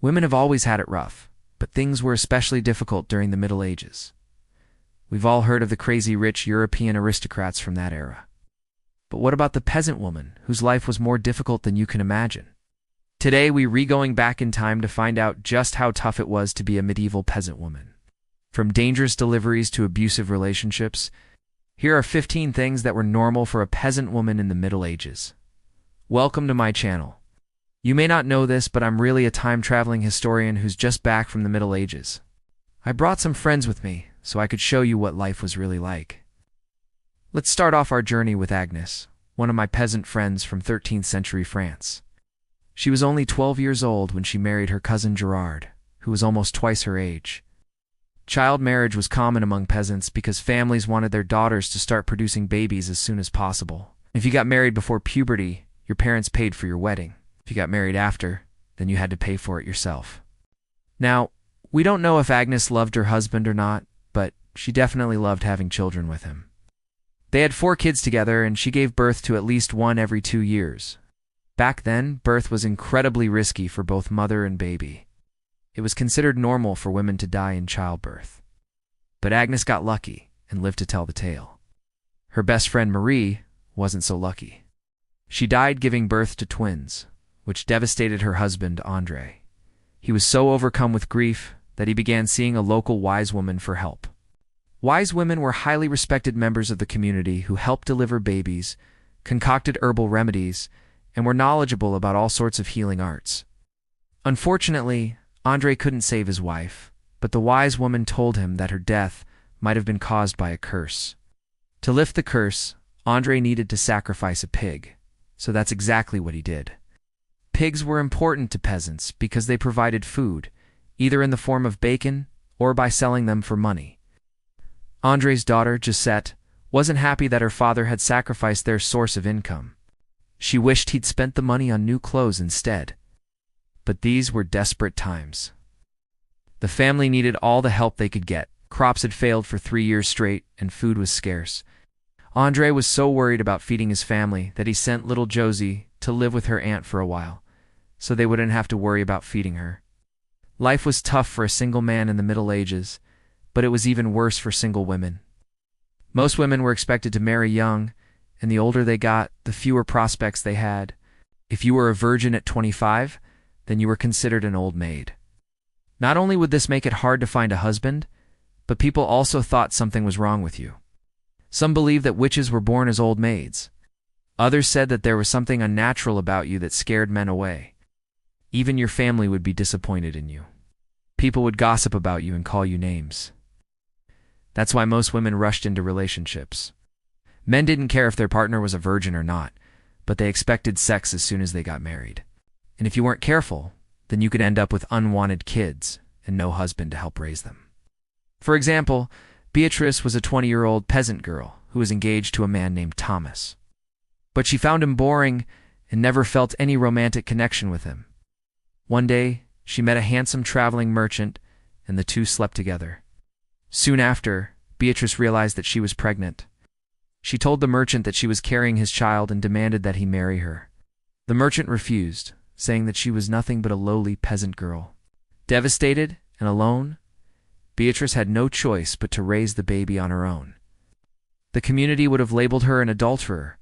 Women have always had it rough, but things were especially difficult during the Middle Ages. We've all heard of the crazy rich European aristocrats from that era. But what about the peasant woman, whose life was more difficult than you can imagine? Today, we're going back in time to find out just how tough it was to be a medieval peasant woman. From dangerous deliveries to abusive relationships, here are 15 things that were normal for a peasant woman in the Middle Ages. Welcome to my channel. You may not know this, but I'm really a time-traveling historian who's just back from the Middle Ages. I brought some friends with me, so I could show you what life was really like. Let's start off our journey with Agnes, one of my peasant friends from 13th century France. She was only 12 years old when she married her cousin Gerard, who was almost twice her age. Child marriage was common among peasants because families wanted their daughters to start producing babies as soon as possible. If you got married before puberty, your parents paid for your wedding. If you got married after, then you had to pay for it yourself. Now, we don't know if Agnes loved her husband or not, but she definitely loved having children with him. They had 4 kids together, and she gave birth to at least one every 2 years. Back then, birth was incredibly risky for both mother and baby. It was considered normal for women to die in childbirth. But Agnes got lucky and lived to tell the tale. Her best friend Marie wasn't so lucky. She died giving birth to twins, which devastated her husband, André. He was so overcome with grief that he began seeing a local wise woman for help. Wise women were highly respected members of the community who helped deliver babies, concocted herbal remedies, and were knowledgeable about all sorts of healing arts. Unfortunately, André couldn't save his wife, but the wise woman told him that her death might have been caused by a curse. To lift the curse, André needed to sacrifice a pig, so that's exactly what he did. Pigs were important to peasants because they provided food, either in the form of bacon or by selling them for money. André's daughter, Gisette, wasn't happy that her father had sacrificed their source of income. She wished he'd spent the money on new clothes instead. But these were desperate times. The family needed all the help they could get. Crops had failed for 3 years straight, and food was scarce. André was so worried about feeding his family that he sent little Josie to live with her aunt for a while, so they wouldn't have to worry about feeding her. Life was tough for a single man in the Middle Ages, but it was even worse for single women. Most women were expected to marry young, and the older they got, the fewer prospects they had. If you were a virgin at 25, then you were considered an old maid. Not only would this make it hard to find a husband, but people also thought something was wrong with you. Some believed that witches were born as old maids. Others said that there was something unnatural about you that scared men away. Even your family would be disappointed in you. People would gossip about you and call you names. That's why most women rushed into relationships. Men didn't care if their partner was a virgin or not, but they expected sex as soon as they got married. And if you weren't careful, then you could end up with unwanted kids and no husband to help raise them. For example, Beatrice was a 20-year-old peasant girl who was engaged to a man named Thomas. But she found him boring and never felt any romantic connection with him. One day, she met a handsome traveling merchant, and the two slept together. Soon after, Beatrice realized that she was pregnant. She told the merchant that she was carrying his child and demanded that he marry her. The merchant refused, saying that she was nothing but a lowly peasant girl. Devastated and alone, Beatrice had no choice but to raise the baby on her own. The community would have labeled her an adulterer,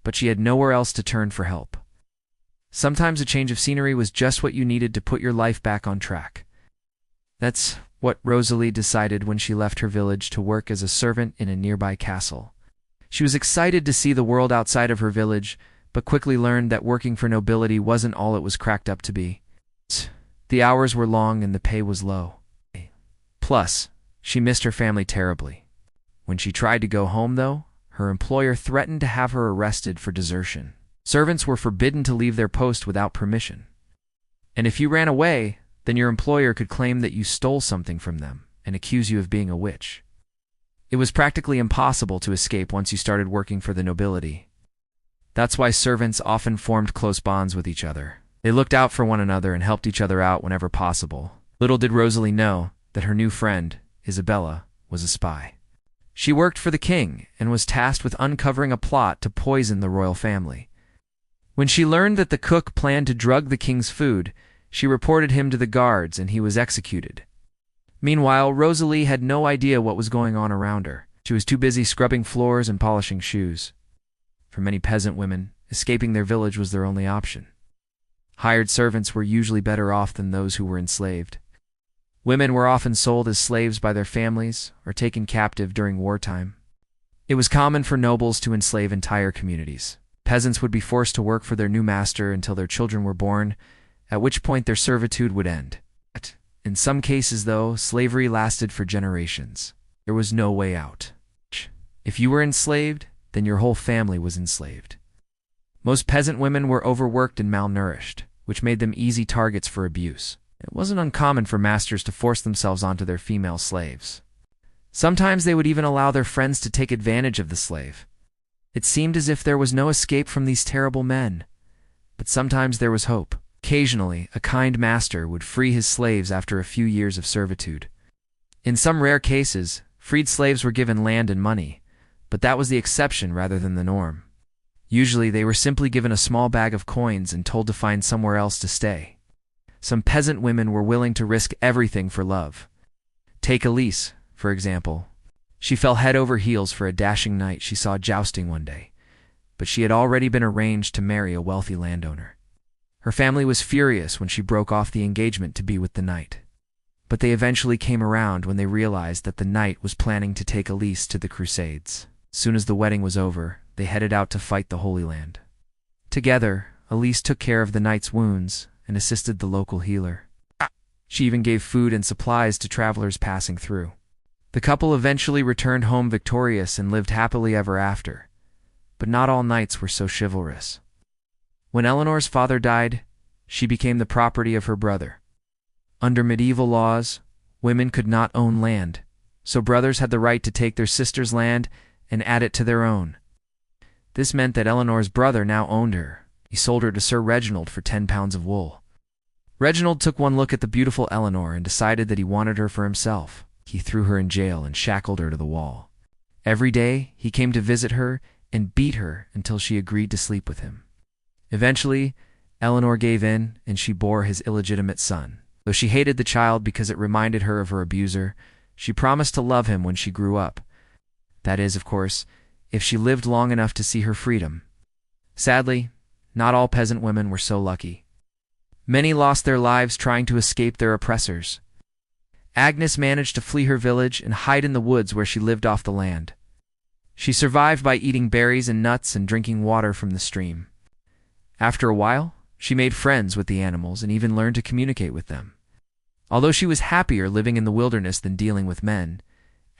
but she had nowhere else to turn for help. Sometimes a change of scenery was just what you needed to put your life back on track. That's what Rosalie decided when she left her village to work as a servant in a nearby castle. She was excited to see the world outside of her village, but quickly learned that working for nobility wasn't all it was cracked up to be. The hours were long and the pay was low. Plus, she missed her family terribly. When she tried to go home, though, her employer threatened to have her arrested for desertion. Servants were forbidden to leave their post without permission. And if you ran away, then your employer could claim that you stole something from them and accuse you of being a witch. It was practically impossible to escape once you started working for the nobility. That's why servants often formed close bonds with each other. They looked out for one another and helped each other out whenever possible. Little did Rosalie know that her new friend, Isabella, was a spy. She worked for the king and was tasked with uncovering a plot to poison the royal family. When she learned that the cook planned to drug the king's food, She reported him to the guards and he was executed. Meanwhile, Rosalie had no idea what was going on around her. She was too busy scrubbing floors and polishing shoes. For many peasant women, escaping their village was their only option. Hired servants were usually better off than those who were enslaved. Women were often sold as slaves by their families or taken captive during wartime. It was common for nobles to enslave entire communities. Peasants would be forced to work for their new master until their children were born, at which point their servitude would end. In some cases, though, slavery lasted for generations. There was no way out. If you were enslaved, then your whole family was enslaved. Most peasant women were overworked and malnourished, which made them easy targets for abuse. It wasn't uncommon for masters to force themselves onto their female slaves. Sometimes they would even allow their friends to take advantage of the slave. It seemed as if there was no escape from these terrible men. But sometimes there was hope. Occasionally, a kind master would free his slaves after a few years of servitude. In some rare cases, freed slaves were given land and money, but that was the exception rather than the norm. Usually, they were simply given a small bag of coins and told to find somewhere else to stay. Some peasant women were willing to risk everything for love. Take Elise, for example. She fell head over heels for a dashing knight she saw jousting one day, but she had already been arranged to marry a wealthy landowner. Her family was furious when she broke off the engagement to be with the knight. But they eventually came around when they realized that the knight was planning to take Elise to the Crusades. As soon as the wedding was over, they headed out to fight the Holy Land. Together, Elise took care of the knight's wounds and assisted the local healer. She even gave food and supplies to travelers passing through. The couple eventually returned home victorious and lived happily ever after. But not all knights were so chivalrous. When Eleanor's father died, she became the property of her brother. Under medieval laws, women could not own land, so brothers had the right to take their sister's land and add it to their own. This meant that Eleanor's brother now owned her. He sold her to Sir Reginald for 10 pounds of wool. Reginald took one look at the beautiful Eleanor and decided that he wanted her for himself. He threw her in jail and shackled her to the wall. Every day, he came to visit her and beat her until she agreed to sleep with him. Eventually, Eleanor gave in and she bore his illegitimate son. Though she hated the child because it reminded her of her abuser, she promised to love him when she grew up. That is, of course, if she lived long enough to see her freedom. Sadly, not all peasant women were so lucky. Many lost their lives trying to escape their oppressors. Agnes managed to flee her village and hide in the woods where she lived off the land. She survived by eating berries and nuts and drinking water from the stream. After a while, she made friends with the animals and even learned to communicate with them. Although she was happier living in the wilderness than dealing with men,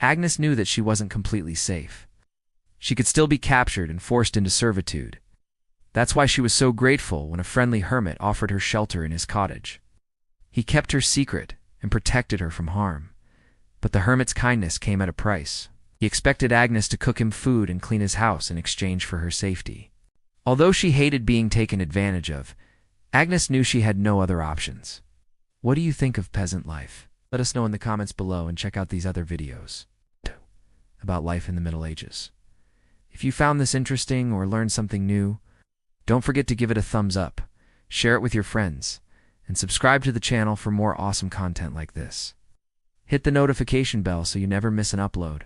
Agnes knew that she wasn't completely safe. She could still be captured and forced into servitude. That's why she was so grateful when a friendly hermit offered her shelter in his cottage. He kept her secret and protected her from harm. But the hermit's kindness came at a price. He expected Agnes to cook him food and clean his house in exchange for her safety. Although she hated being taken advantage of, Agnes knew she had no other options. What do you think of peasant life? Let us know in the comments below and check out these other videos about life in the Middle Ages. If you found this interesting or learned something new, don't forget to give it a thumbs up, share it with your friends, and subscribe to the channel for more awesome content like this. Hit the notification bell so you never miss an upload.